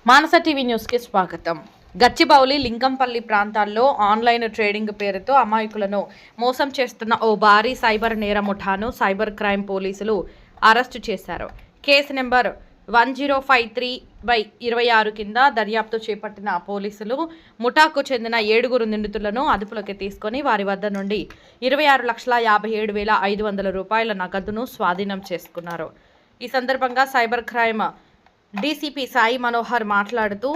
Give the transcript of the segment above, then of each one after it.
మానస TV న్యూస్కి స్వాగతం. గచ్చిబౌలి, లింకంపల్లి ప్రాంతాల్లో ఆన్లైన్ ట్రేడింగ్ పేరుతో అమాయకులను మోసం చేస్తున్న ఓ భారీ సైబర్ నేర ముఠాను సైబర్ క్రైమ్ పోలీసులు అరెస్టు చేశారు. కేసు నెంబర్ 1053/26 కింద దర్యాప్తు చేపట్టిన పోలీసులు ముఠాకు చెందిన 7 నిందితులను అదుపులోకి తీసుకుని వారి వద్ద నుండి 26,57,500 రూపాయల నగదును స్వాధీనం చేసుకున్నారు. ఈ సందర్భంగా cyber crime DCP Sai Manohar మాట్లాడుతూ,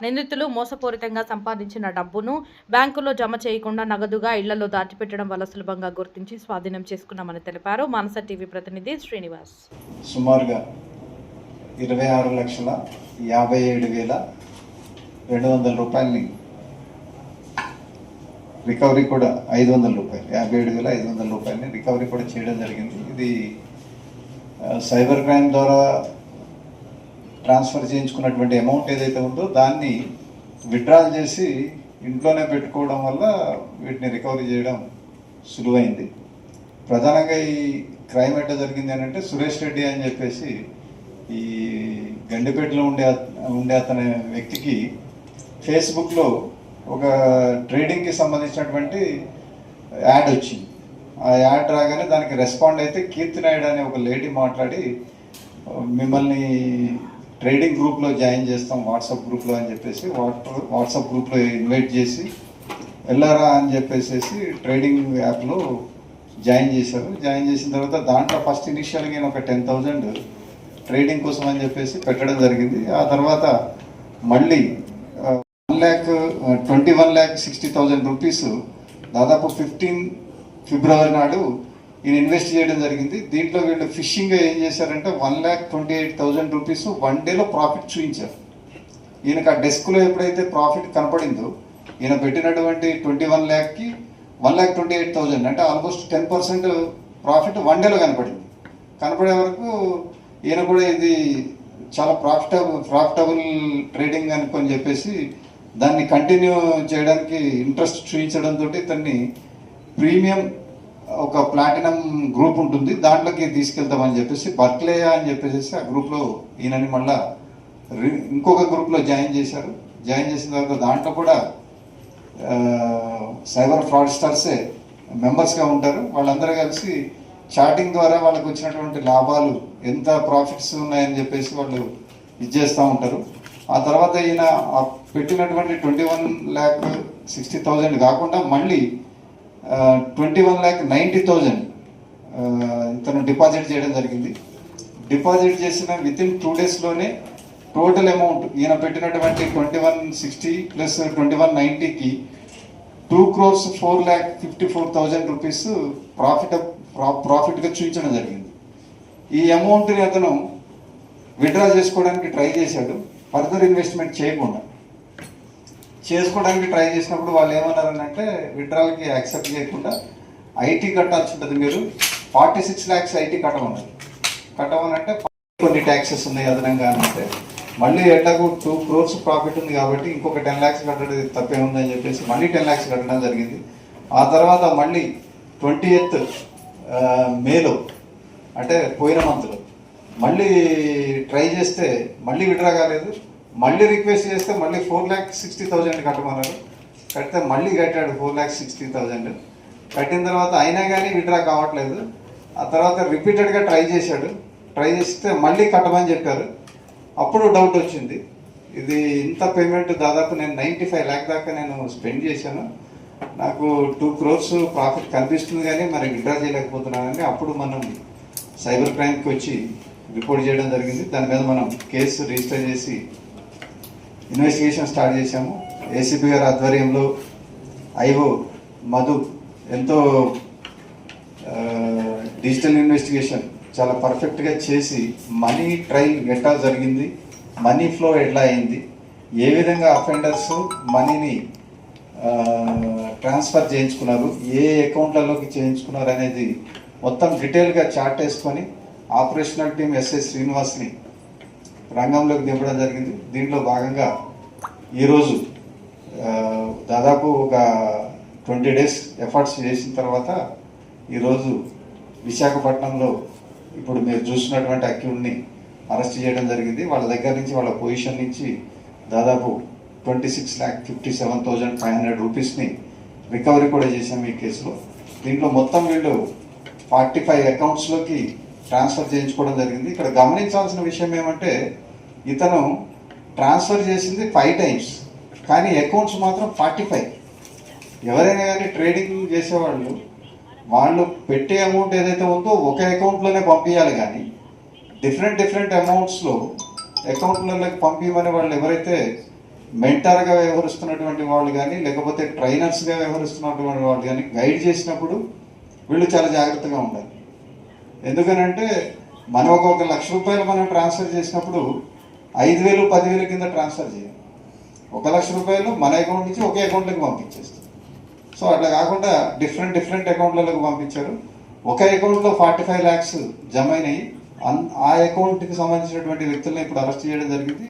నిందితులు మోసపూరితంగా సంపాదించిన డబ్బును బ్యాంకులో జమ చేయకుండా నగదుగా ఇళ్లలో దాచిపెట్టడం వల్ల సులభంగా గుర్తించి స్వాధీనం చేసుకున్నామని తెలిపారు. మానస టీవీ ప్రతినిధి శ్రీనివాస్. సుమారుగా 26,57,200 రూపాయలని రికవరీ కూడా 500 రూపాయలు 57,500 రూపాయలని రికవరీ కూడా చేయడం జరిగింది. ఇది సైబర్ క్రైమ్ ద్వారా ట్రాన్స్ఫర్ చేయించుకున్నటువంటి అమౌంట్ ఏదైతే ఉందో దాన్ని విత్డ్రాల్ చేసి ఇంట్లోనే పెట్టుకోవడం వల్ల వీటిని రికవరీ చేయడం సులువైంది. ప్రధానంగా ఈ క్రైమ్ ఎట్లా జరిగింది అని అంటే, సురేష్ రెడ్డి అని చెప్పేసి ఈ గండిపేటలో ఉండే అతని వ్యక్తికి ఫేస్బుక్లో ఒక ట్రేడింగ్కి సంబంధించినటువంటి యాడ్ వచ్చింది. ఆ యాడ్ రాగానే దానికి రెస్పాండ్ అయితే కీర్తి నాయుడు అనే ఒక లేడీ మాట్లాడి, మిమ్మల్ని ట్రేడింగ్ గ్రూప్లో జాయిన్ చేస్తాం వాట్సాప్ గ్రూప్లో అని చెప్పేసి వాట్సాప్ గ్రూప్లో ఇన్వైట్ చేసి వెళ్ళారా అని చెప్పేసి ట్రేడింగ్ యాప్లో జాయిన్ చేశారు. జాయిన్ చేసిన తర్వాత దాంట్లో ఫస్ట్ ఇనిషియల్గా నేను ఒక 10,000 ట్రేడింగ్ కోసం అని చెప్పేసి పెట్టడం జరిగింది. ఆ తర్వాత మళ్ళీ 1,21,60,000 రూపీస్ దాదాపు 15 ఫిబ్రవరి నాడు ఈయన ఇన్వెస్ట్ చేయడం జరిగింది. దీంట్లో వీళ్ళు ఫిషింగ్ ఏం చేశారంటే 1,28,000 రూపీస్ 1 డేలో ప్రాఫిట్ చూపించారు. ఈయనకు ఆ డెస్క్లో ఎప్పుడైతే ప్రాఫిట్ కనపడిందో, ఈయన పెట్టినటువంటి 21 లాక్కి 1,28,000 అంటే ఆల్మోస్ట్ 10% ప్రాఫిట్ 1 డేలో కనపడే వరకు ఈయన కూడా ఇది చాలా ప్రాఫిటబుల్ ట్రేడింగ్ అనుకొని చెప్పేసి దాన్ని కంటిన్యూ చేయడానికి ఇంట్రెస్ట్ చూపించడంతో ఇతన్ని ప్రీమియం ఒక ప్లాటినం గ్రూప్ ఉంటుంది, దాంట్లోకి తీసుకెళ్తామని చెప్పేసి బర్క్లేయా అని చెప్పేసి ఆ గ్రూప్లో ఈయనని మళ్ళా ఇంకొక గ్రూప్లో జాయిన్ చేశారు. జాయిన్ చేసిన తర్వాత దాంట్లో కూడా సైబర్ ఫ్రాడ్స్టర్సే మెంబర్స్గా ఉంటారు. వాళ్ళందరూ కలిసి చాటింగ్ ద్వారా వాళ్ళకు వచ్చినటువంటి లాభాలు ఎంత ప్రాఫిట్స్ ఉన్నాయని చెప్పేసి వాళ్ళు ఇచ్చేస్తూ ఉంటారు. ఆ తర్వాత ఈయన పెట్టినటువంటి 21,60,000 కాకుండా మళ్ళీ 21,90,000 ఇతను డిపాజిట్ చేయడం జరిగింది. డిపాజిట్ చేసిన వితిన్ 2 డేస్లోనే టోటల్ అమౌంట్ ఈయన పెట్టినటువంటి 2160 ప్లస్ 2190కి 2,04,54,000 రూపీస్ ప్రాఫిట్గా చూపించడం జరిగింది. ఈ అమౌంట్ని అతను విత్డ్రా చేసుకోవడానికి ట్రై చేశాడు, ఫర్దర్ ఇన్వెస్ట్మెంట్ చేసుకోవడానికి ట్రై చేసినప్పుడు వాళ్ళు ఏమన్నారనంటే, విత్డ్రాల్కి యాక్సెప్ట్ చేయకుండా ఐటీ కట్టాల్సి ఉంటుంది, మీరు 46 lakhs ఐటీ కట్టమనంటే కొన్ని ట్యాక్సెస్ ఉన్నాయి అదనంగా అంటే, మళ్ళీ ఎట్లాగో 2 crores ప్రాఫిట్ ఉంది కాబట్టి ఇంకొక 10 lakhs కట్టడం తప్పే ఉందని చెప్పేసి మళ్ళీ 10 lakhs కట్టడం జరిగింది. ఆ తర్వాత మళ్ళీ 20th మేలో అంటే పోయిన మంత్లో మళ్ళీ ట్రై చేస్తే మళ్ళీ విత్డ్రా కాలేదు. మళ్ళీ రిక్వెస్ట్ చేస్తే మళ్ళీ 4,60,000 కట్టమన్నారు. కడితే మళ్ళీ కట్టాడు 4,60,000. కట్టిన తర్వాత అయినా కానీ విత్డ్రా కావట్లేదు. ఆ తర్వాత రిపీటెడ్గా ట్రై చేస్తే మళ్ళీ కట్టమని చెప్పారు. అప్పుడు డౌట్ వచ్చింది, ఇది ఇంత పేమెంట్ దాదాపు నేను 95 lakh దాకా నేను స్పెండ్ చేశాను, నాకు 2 crores ప్రాఫిట్ కనిపిస్తుంది కానీ మరి విత్డ్రా చేయలేకపోతున్నానని అప్పుడు మనం సైబర్ క్రైమ్కి వచ్చి రిపోర్ట్ చేయడం జరిగింది. దాని మీద మనం కేసు రిజిస్టర్ చేసి ఇన్వెస్టిగేషన్ స్టార్ట్ చేశాము. ఏసీపీ గారి ఆధ్వర్యంలో ఐఓ మధు ఎంతో డిజిటల్ ఇన్వెస్టిగేషన్ చాలా పర్ఫెక్ట్గా చేసి మనీ ట్రైల్ ఎట్లా జరిగింది, మనీ ఫ్లో ఎట్లా అయింది, ఏ విధంగా అఫెండర్స్ మనీని ట్రాన్స్ఫర్ చేయించుకున్నారు, ఏ అకౌంట్లలోకి చేయించుకున్నారు అనేది మొత్తం డీటెయిల్గా చార్ట్ వేసుకొని ఆపరేషనల్ టీమ్ ఎస్ఐ శ్రీనివాస్ని రంగంలోకి దింపడం జరిగింది. దీంట్లో భాగంగా ఈరోజు దాదాపు ఒక 20 days ఎఫర్ట్స్ చేసిన తర్వాత ఈరోజు విశాఖపట్నంలో ఇప్పుడు మీరు చూసినటువంటి అక్యూడ్ని అరెస్ట్ చేయడం జరిగింది. వాళ్ళ దగ్గర నుంచి, వాళ్ళ పొజిషన్ నుంచి దాదాపు 26,57,500 రూపీస్ని రికవరీ కూడా చేశాం ఈ కేసులో. దీంట్లో మొత్తం వీళ్ళు 45 అకౌంట్స్లోకి ట్రాన్స్ఫర్ చేయించుకోవడం జరిగింది. ఇక్కడ గమనించాల్సిన విషయం ఏమంటే ఇతను ట్రాన్స్ఫర్ చేసింది 5 టైమ్స్, కానీ అకౌంట్స్ మాత్రం 45. ఎవరైనా కానీ ట్రేడింగ్ చేసేవాళ్ళు వాళ్ళు పెట్టే అమౌంట్ ఏదైతే ఉందో ఒక అకౌంట్లోనే పంపించాలి, కానీ డిఫరెంట్ అమౌంట్స్లో అకౌంట్లలోకి పంపించమని వాళ్ళు ఎవరైతే మెంటర్గా వ్యవహరిస్తున్నటువంటి వాళ్ళు కానీ లేకపోతే ట్రైనర్స్గా వ్యవహరిస్తున్నటువంటి వాళ్ళు కానీ గైడ్ చేసినప్పుడు వీళ్ళు చాలా జాగ్రత్తగా ఉండాలి. ఎందుకనంటే మనం ఒక ₹1,00,000 మనం ట్రాన్స్ఫర్ చేసినప్పుడు 5,000, 10,000 కింద ట్రాన్స్ఫర్ చేయాలి. ₹1,00,000 మన అకౌంట్ నుంచి ఒకే అకౌంట్లోకి పంపించేస్తాం. సో అట్లా కాకుండా డిఫరెంట్ అకౌంట్లలోకి పంపించారు. ఒక అకౌంట్లో 45 lakhs జమ అయినాయి. ఆ అకౌంట్కి సంబంధించినటువంటి వ్యక్తులను ఇప్పుడు అరెస్ట్ చేయడం జరిగింది.